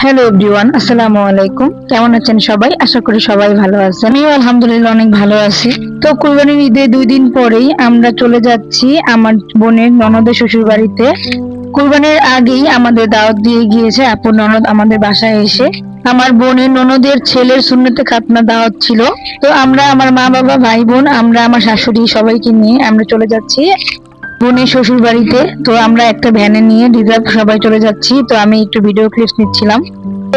Hello everyone, আসসালামু আলাইকুম। কেমন আছেন সবাই? আশা করি সবাই ভালো আছেন। আমিও আলহামদুলিল্লাহ অনেক ভালো আছি। তো কুরবানির ঈদে 2 দিন পরেই আমরা চলে যাচ্ছি আমার বোনের ননদের শ্বশুর বাড়িতে। কুরবানির আগেই আমাদের দাওয়াত দিয়ে গিয়েছে আপুর ননদ আমাদের বাসায় এসে। আমার বোনের ননদের ছেলের সুন্নতে খাতনা দাওয়াত ছিল। তো আমরা আমার মা বাবা ভাই বোন আমরা আমার শাশুড়ি সবাইকে নিয়ে আমরা চলে যাচ্ছি বোনের শ্বশুর বাড়িতে। তো আমরা একটা ভ্যানে নিয়ে রিজার্ভ সবাই চলে যাচ্ছি। তো আমি একটু ভিডিও ক্লিপস নিচ্ছিলাম।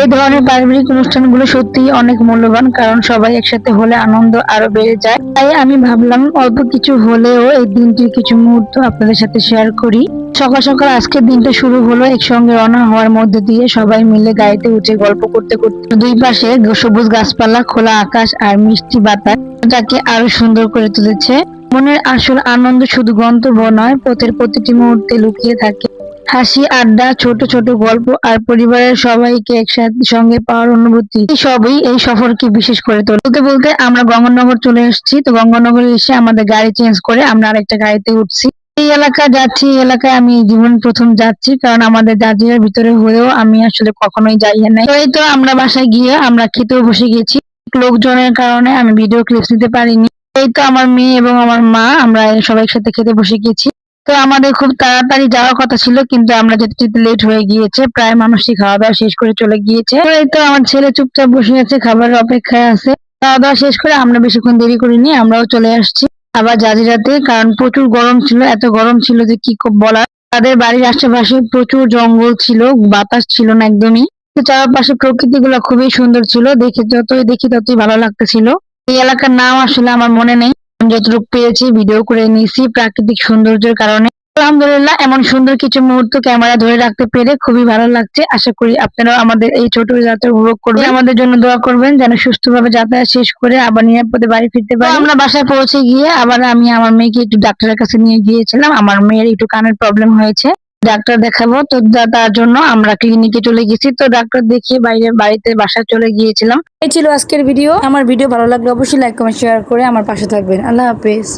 এই ধরনের পারিবারিক অনুষ্ঠানগুলো সত্যিই অনেক মূল্যবান, কারণ সবাই একসাথে হলে আনন্দ আরো বেড়ে যায়। তাই আমি ভাবলাম অল্প কিছু হলেও এই দিনটির কিছু মুহূর্ত আপনাদের সাথে শেয়ার করি। সকাল সকাল আজকের দিনটা শুরু হলো একসঙ্গে রওনা হওয়ার মধ্যে দিয়ে। সবাই মিলে গাড়িতে উঠে গল্প করতে করতে দুই পাশে সবুজ গাছপালা, খোলা আকাশ আর মিষ্টি বাতাস যাকে আরো সুন্দর করে তুলেছে। মনের আসল আনন্দ শুধু গন্তব্য নয়, পথের প্রতিটি মুহূর্তে লুকিয়ে থাকে হাসি, আড্ডা, ছোট ছোট গল্প আর পরিবারের সবাইকে একসাথে সঙ্গে পাওয়ার অনুভূতি। এই সবই এই সফরকে বিশেষ করে তোলে। বলতে বলতে আমরা গঙ্গানগর চলে এসেছি। তো গঙ্গানগরে এসে আমাদের গাড়ি চেঞ্জ করে আমরা আরেকটা গাড়িতে উঠছি। এই এলাকায় যাচ্ছি, এই এলাকায় আমি জীবন প্রথম যাচ্ছি, কারণ আমাদের জাজিরার ভিতরে হয়েও আমি আসলে কখনোই যাই নাই। তো এই তো আমরা বাসায় গিয়ে আমরা খেতেও বসে গেছি। লোকজনের কারণে আমি ভিডিও ক্লিপস নিতে পারিনি। এই তো আমার মেয়ে এবং আমার মা আমরা সবাই একসাথে খেতে বসে গেছি। তো আমাদের খুব তাড়াতাড়ি যাওয়ার কথা ছিল, কিন্তু আমরা যেতে যেতে লেট হয়ে গিয়েছে। প্রায় মানুষই খাওয়া দাওয়া শেষ করে চলে গিয়েছে। তো এই তো আমার ছেলে চুপচাপ বসে আছে, খাবারের অপেক্ষায় আছে। খাওয়া দাওয়া শেষ করে আমরা বেশিক্ষণ দেরি করিনি, আমরাও চলে আসছি আবার জাজিরাতে। কারণ প্রচুর গরম ছিল, এত গরম ছিল যে কি বলার। তাদের বাড়ির আশেপাশে প্রচুর জঙ্গল ছিল, বাতাস ছিল না একদমই। তো চারপাশে প্রকৃতি গুলো খুবই সুন্দর ছিল, যতই দেখি ততই ভালো লাগতেছিল। এই এলাকার নাম আসলে আমার মনে নেই, আমি যতটুকু পেয়েছি ভিডিও করে নিয়েছি প্রাকৃতিক সৌন্দর্যের কারণে। আলহামদুলিল্লাহ, এমন সুন্দর কিছু মুহূর্ত ক্যামেরা ধরে রাখতে পেরে খুবই ভালো লাগছে। আশা করি আপনারাও আমাদের এই ছোট যাত্রা উপভোগ করবেন। আমাদের জন্য দোয়া করবেন যেন সুস্থভাবে যাতায়াত শেষ করে আবার নিরাপদে বাড়ি ফিরতে পারি। আমরা বাসায় পৌঁছে গিয়ে আবার আমি আমার মেয়েকে একটু ডাক্তারের কাছে নিয়ে গিয়েছিলাম। আমার মেয়ের একটু কানের প্রবলেম হয়েছে, ডাক্তার দেখাবো। তো তার জন্য আমরা ক্লিনিকে চলে গেছি। তো ডাক্তার দেখিয়ে বাড়িতে বাসায় চলে গিয়েছিলাম। এই ছিল আজকের ভিডিও। আমার ভিডিও ভালো লাগলে অবশ্যই লাইক কমেন্ট শেয়ার করে আমার পাশে থাকবেন। আল্লাহ হাফেজ।